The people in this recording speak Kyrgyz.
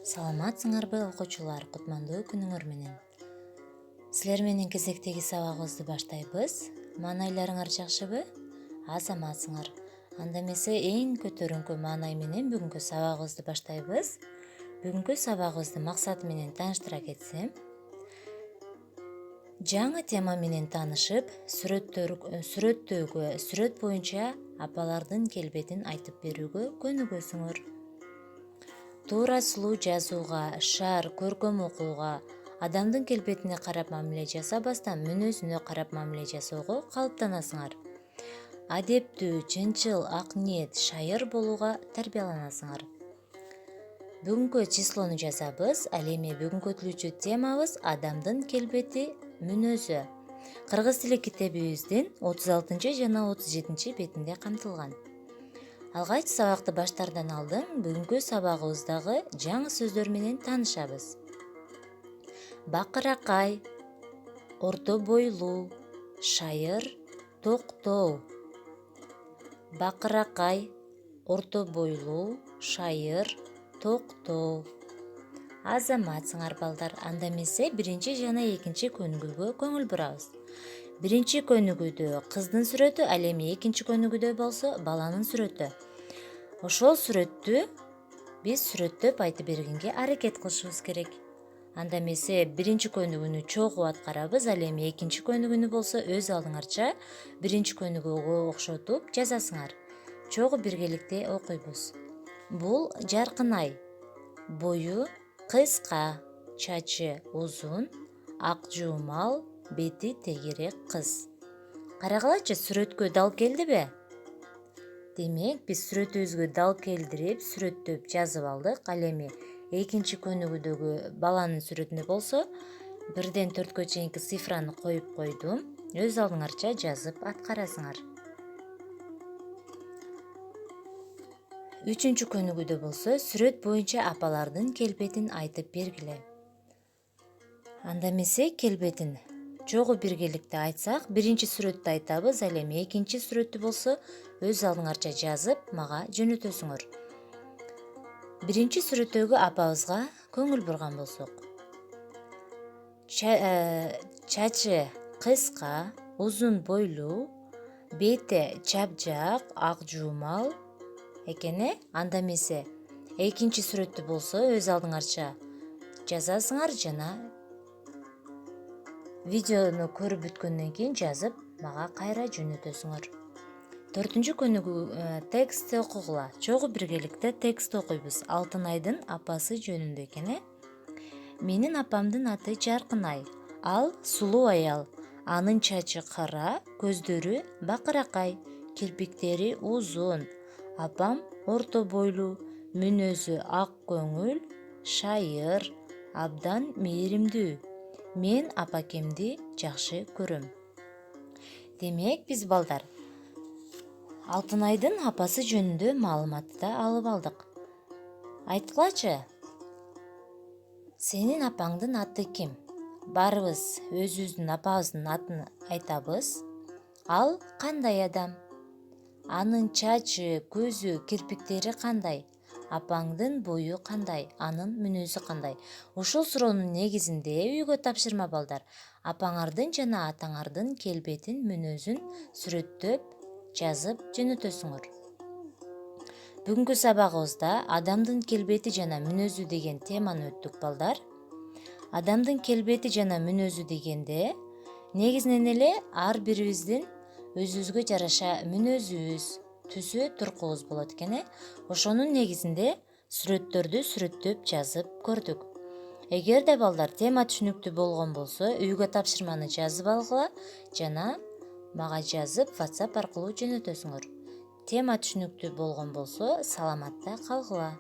Саламатсыңарбы окуучулар, кутмандуу күнүңөр менен. Силер менен кезектеги сабагыбызды баштайбыз. Маанайларыңар жакшыбы? Азаматсыңар. Анда эмесе эң көтөрүңкү маанай менен бүгүнкү сабагыбызды баштайбыз. Бүгүнкү сабагыбыздын максаты менен тааныштыра кетсем, жаңы тема менен таанышып, сүрөт боюнча апалардын келбетин айтып берүүгө көнүгөсүңөр. Туура сулуу жазууга, шаар, көркөм окууга, адамдын келбетине карап мамиле жасабастан мүнөзүнө карап мамиле жасоого калыптанасыңар. Адептүү, чынчыл, ак ниет, шайыр болууга тарбияланасыңар. Бүгүнкү числону жазабыз. Ал эми бүгүнкү өтүлүүчү темабыз адамдын келбети, мүнөзү. Кыргыз тили китебибиздин 36 жана 37 бетинде камтылган. Алгач сабакты баштаардан алдын бүгүнкү сабагыбыздагы жаңы сөздөр менен таанышабыз. Бакыракай, орто бойлуу, шайыр, токтоо. Бакыракай, орто бойлуу, шайыр, токтоо. Азаматсыңар балдар. Анда эмесе биринчи жана экинчи көнүгүүгө көңүл бурабыз. Биринчи көнүгүүдө кыздын сүрөтү, ал эми экинчи көнүгүүдө болсо баланын сүрөтү. Ошол сүрөттү биз сүрөттөп айтып бергенге аракет кылышыбыз керек. Анда эмесе биринчи көнүгүүнү чогуу аткарабыз, ал эми экинчи көнүгүүнү болсо өз алдыңарча биринчи көнүгүүгө окшотуп жазасыңар. Чогуу биргеликте окуйбуз. Бул Жаркынай. Бою кыска, чачы узун, ак жуумал, бети тегерек кыз. Карагылачы, сүрөткө дал келдиби? Демек, биз сүрөтүбүзгө дал келдирип, сүрөттөп жазып алдык. Ал эми экинчи көнүгүүдөгү баланын сүрөтүндө болсо 1-ден 4-кө чейинки цифраны коюп койдум. Өз алдыңарча жазып аткарасыңар. Үчүнчү көнүгүүдө болсо сүрөт боюнча апалардын келбетин айтып бергиле. Анда эмесе келбетин чогуу биргеликте айтсак, биринчи сүрөттү айтабыз, ал эми экинчи сүрөттү болсо өз алдыңарча жазып мага жөнөтөсүңөр. Биринчи сүрөттөгү апабызга көңүл бурган болсок. Чачы кыска, узун бойлуу, бети чапжак, ак жуумал экени. Анда эмесе экинчи сүрөттү болсо өз алдыңарча жазасыңар жана видеону көрүп бүткөндөн кийин жазып мага кайра жөнөтөсүңөр. 4-көнүгүү текстти окугула. Чогуу биргеликте текстти окуйбуз. Алтынайдын апасы жөнүндө экен. Менин апамдын аты Жаркынай. Ал сулуу аял. Анын чачы кара, көздөрү бакыракай, кирпиктери узун. Апам орто бойлуу, мүнөзү ак көңүл, шайыр, абдан мээримдүү. Мен апакемди жакшы көрөм. Демек, биз балдар Алтынайдын апасы жөнүндө маалыматты да алып алдык. Айткылачы, сенин апаңдын аты ким? Баарыбыз өзүбүздүн апабыздын атын айтабыз. Ал кандай адам? Анын чачы, көзү, кирпиктери кандай? Апаңдын бою кандай? Анын мүнөзү кандай? Ушул суроонун негизинде үйгө тапшырма балдар. Апаңардын жана атаңардын келбетин, мүнөзүн сүрөттөп жазып жөнөтөсүңөр. Бүгүнкү сабагыбызда адамдын келбети жана мүнөзү деген теманы өттүк балдар. Адамдын келбети жана мүнөзү дегенде негизинен эле ар бирибиздин өзүбүзгө жараша мүнөзүбүз, түсү туркубуз болот экен. Ошонун негизинде сүрөттөрдү сүрөттөп жазып көрдүк. Эгерде балдар тема түшүнүктүү болгон болсо, үйгө тапшырманы жазып алгыла жана мага жазып WhatsApp аркылуу жөнөтөсүңөр. Тема түшүнүктүү болгон болсо, саламатта калгыла.